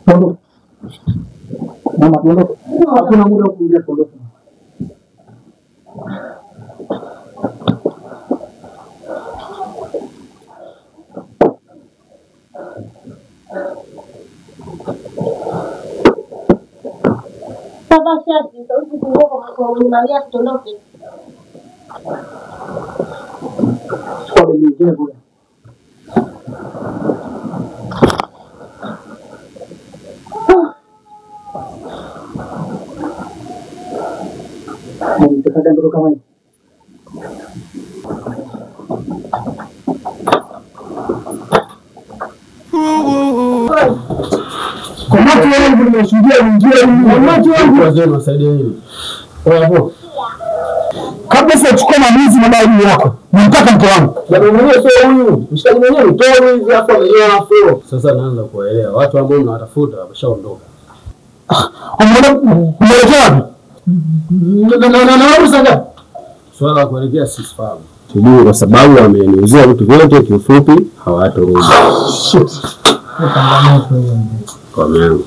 Tondo. Mama tondo. Hakuna muda wa kuongea tondo. Baba shati, sauti kubwa kwa unalia tuondoke. Kwa nyingine bora. Mtaka ndio kama hivi. Kwa macho yangu nimeshuhudia mwingine kwa macho yangu wazee wasaidia hili. Kwa hapo. Kabla sijachukua maamuzi mabaya yako, nataka mke wangu. Bado mwenyewe sio huyu. Mshikaji mwenyewe ni Tony hivi hapo mwenyewe hapo. Sasa naanza kuelewa watu ambao mnawatafuta wameshaondoka. Umeelekea wapi? Na usanga. Swala la kuelekea sifahamu. Sijui kwa sababu wameniuzia vitu vyote kifupi hawatorudi. Kwa mimi.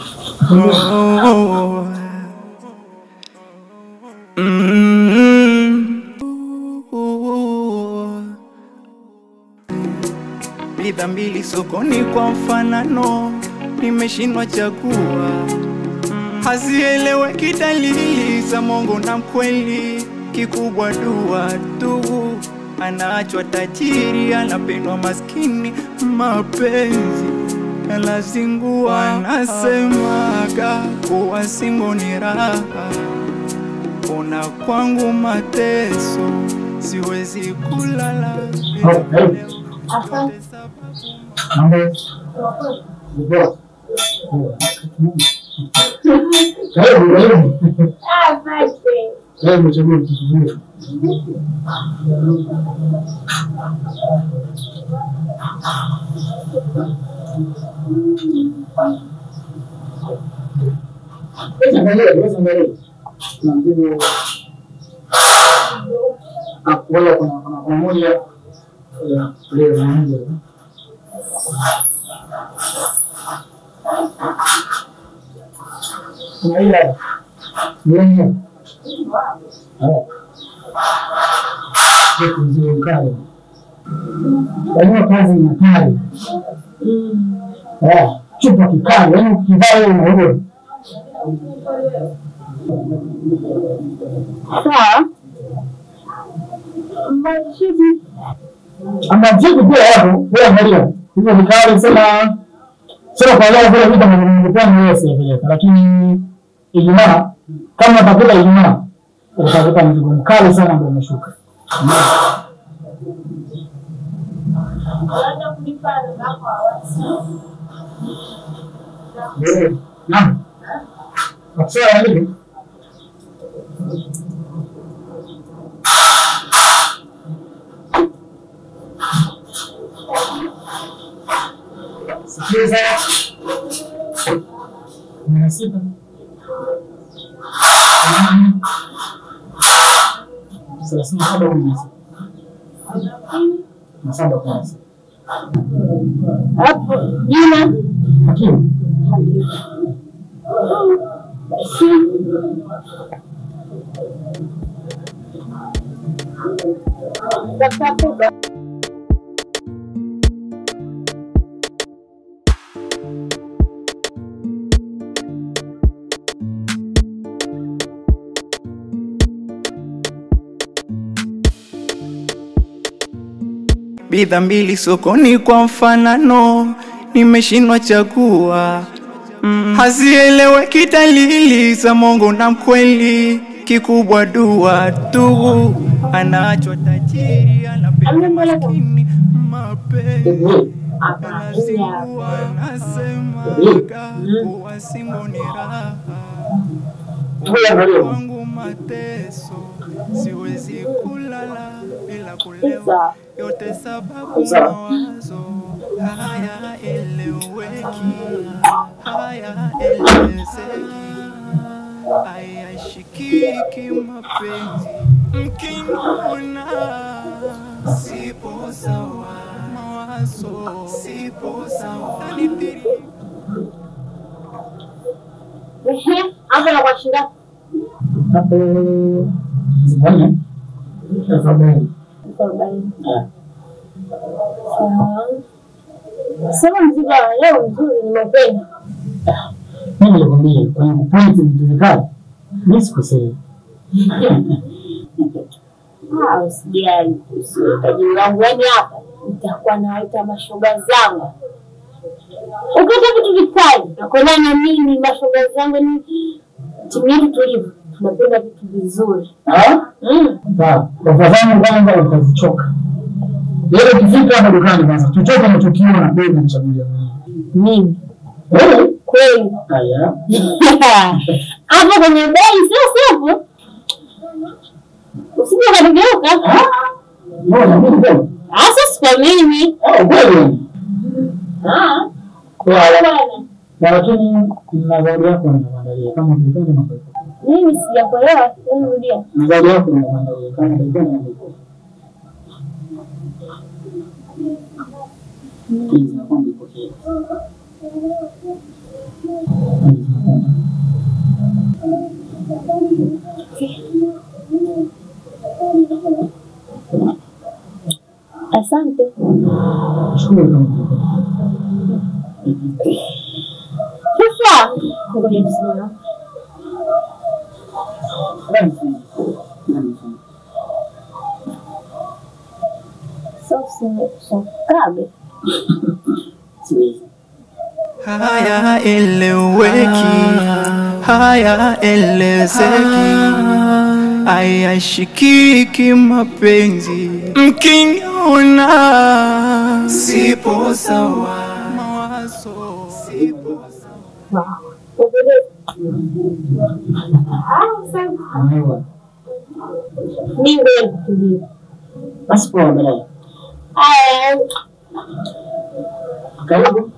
Bidhaa mbili sokoni kwa mfanano, nimeshindwa chagua. Hazieleweki dalili za mongo na mkweli, kikubwa dua tu. Anaachwa tajiri, anapendwa maskini, mapenzi yanazingua. Anasemaga kuwa singo ni raha, una kwangu mateso, siwezi kulala bila Wala kuna moja leo nje. Kuna ile nyenye. Ndio kale. Yaani kazi ni kale. Chupa kikali, yaani kivaa na wewe. Sawa. Amajibu pia hapo, wewe angalia. Hivyo vikali sana. Sio kwa leo vile vitu mnavyokuwa wewe sasa, lakini Ijumaa kama utakuta Ijumaa utakuta mzigo mkali sana ndio umeshuka. Naam. Sasa hivi sikiliza. Ninasita. Sasa hapa kuna nasaba kwanza. Hapo jina Hakimu. Tatapuka. Bidhaa mbili sokoni kwa mfanano, nimeshindwa chagua. Hazieleweki dalili za mongo na mkweli, kikubwa dua tu. Anaachwa tajiri, anapendwa maskini, mapenzi yanazingua. Anasemaga kuwa singo ni raha, kwangu mateso, siwezi kulala bila kulewa. Yote sababu mawazo haya eleweki, haya elezeki, haya shikiki mapenzi. Mkiniona sipo sawa, mawazo sipo sawa. Hapo na kwa shida. Hapo zibani. Tafadhali. Sema mzigo leo mzuri nimependa. Mimi nilikwambia kwa kupoint vitu vikali. Mimi sikosei. Usijali. Tajiri wangu yani hapa nitakuwa nawaita mashoga zangu. Ukitaka vitu vikali, nakuona na mimi mashoga zangu ni timili tulivu. Tunapenda vitu vizuri. Sawa. Tafadhali kwanza utazichoka. Leo ukifika hapa dukani kwanza tutoke na tukiona bei na mchagulia mimi. Kweli. Haya. Hapo kwenye bei sio hapo. Usije ukageuka. Mbona mimi kweli? Sasa kwa mimi. Kweli. Bwana. Lakini na zawadi yako nimekuandalia kama tulipenda na kwa. Mimi sijakuelewa, rudia. Zawadi yako nimekuandalia kama tulipenda na kwa. Hizi nakwambia iko hivi. Asante. Shukuru. Sasa, ngoja tusimame. Sasa kabe. Haya eleweki, haya elezeki, haya shikiki mapenzi. Mkiniona sipo sawa, mawazo sipo sawa. Mimi basi kwa mbele. Karibu.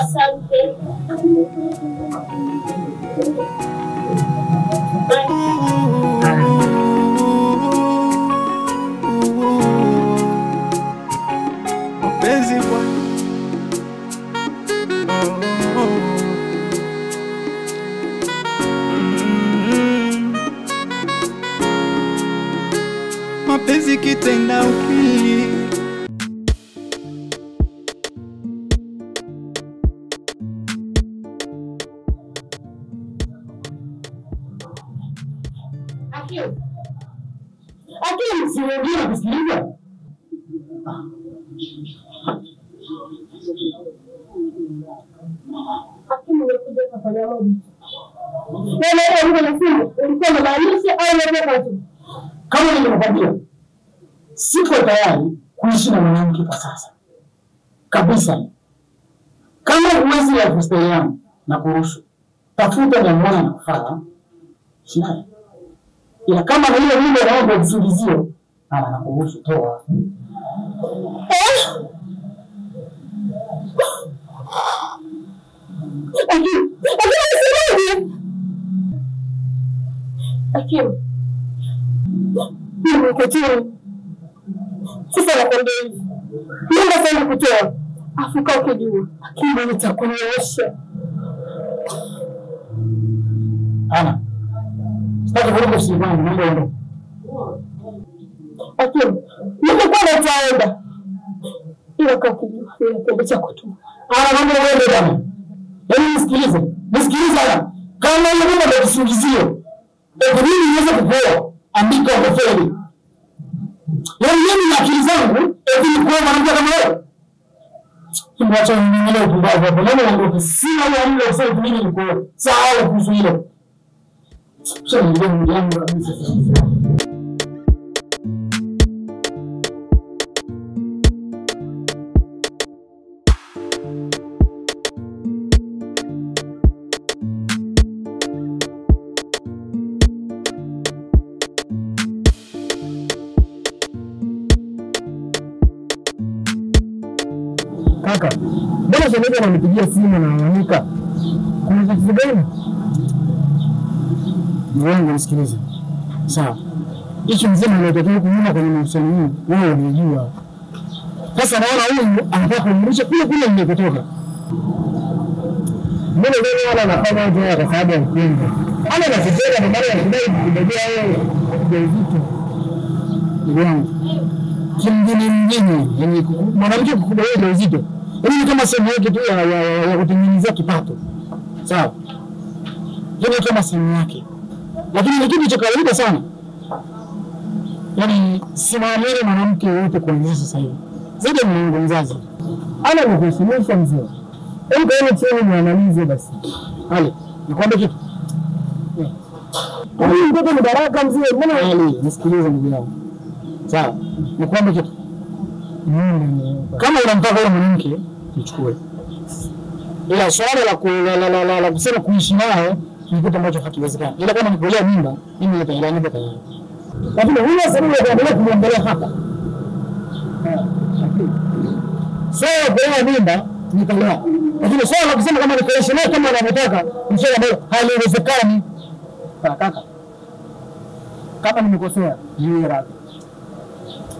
Asante. Mapenzi bwana. Mapenzi kitenda ukili. Akili siwezi kusikiliza. Hakimu umekuja kufanya moja. Wewe unasema ulikuwa unamaanisha au unataka tu? Kama nilivyokuambia, siko tayari kuishi na mwanamke kwa sasa. Kabisa. Kama huwezi ya kustahili yangu na kuruhusu, tafuta na mwana na kufanya. Shina. Ila kama na ile muda naomba visingizio, na kuruhusu toa. Hakimu. Nimekutoa. Sasa nakwambia hivi. Nenda sana kutoa. Afrika ukijua. Hakimu nitakunyosha. Ana. Sitaki kuruhusu usiku mambo yangu. Hakimu. Nitakuwa nitaenda. Ila kwa ukijua. Nitakuwa cha kutoa. Ana mambo wewe bwana. Hebu nisikilize. Nisikilize ana. Kama wewe ndio kisingizio. Ndio mimi niweze kupoa. Andika kwa feli. Yaani mimi na akili zangu, eti kwa mwanamke kama wewe. Kimwacha mimi leo upumbavu hapo. Leo ndio sina ile amri ya kusema mimi niko sawa kuhusu hilo. Sasa ndio ndio yangu kabisa. Kaka, mbona shemeji ananipigia simu na ananiita? Kuna tatizo gani? Niwangu nisikilize. Sawa. Hicho mzima anatokea kunyuma kwenye mahusiano huu, wewe unajua. Sasa naona huyu anataka kumrudisha kule kule nilikotoka. mbona leo wala anafanya hivyo kwa sababu ya upendo. Ana anafikiria ndio maana anadai kudai yeye ujauzito. Ndio. Kimjini mjini, yani mwanamke kukubali ujauzito. Yaani kama sehemu yake tu ya kutengenezea kipato. Sawa. Yaani kama sehemu yake. Lakini ni kitu cha kawaida sana. Yaani simameni mwanamke wote kuanzia sasa hivi. Zaidi ya Mungu mzazi. Ana kuheshimisha mzee. Hebu kaeni chini muanalize basi. Hali, nikwambie kitu. Huyu mtoto ni baraka mzee. Mbona hali, nisikilize ndugu yangu. Sawa. Nikwambie kitu. Kama unamtaka yule mwanamke, mchukue. Ila swala la kusema kuishi naye ni kitu ambacho hakiwezekani. Ila kama nikolea mimba, mimi nitaelewa nipo tayari. Lakini huyo sababu ya kuendelea kumwangalia hapa. Sio kwa mimba nitolewa. Lakini swala la kusema kama nikaishi naye kama anavyotaka, mshaka ambayo haiwezekani. Kaka. Kama nimekosea, ni radhi.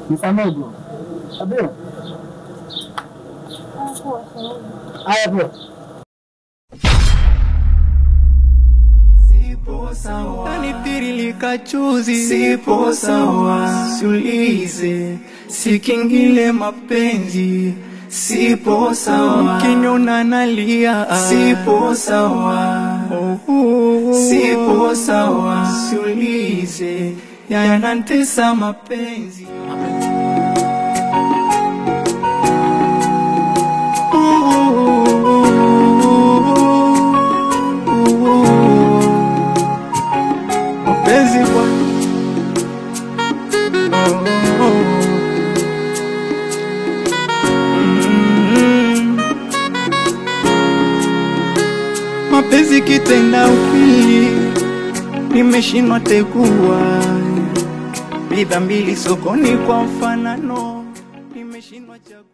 Nisamehe bro. Abio. Aya bro. Sipo sawa, nitiririka chuzi. Sipo sawa, siulize, sikingile mapenzi. Sipo sawa, kinyona nalia. Sipo sawa, sipo sawa, siulize, yanantesa mapenzi. Mapenzi kwa mapenzi kitenda upili, nimeshindwa tekua. Bidhaa mbili sokoni kwa mfanano, nimeshindwa chagua.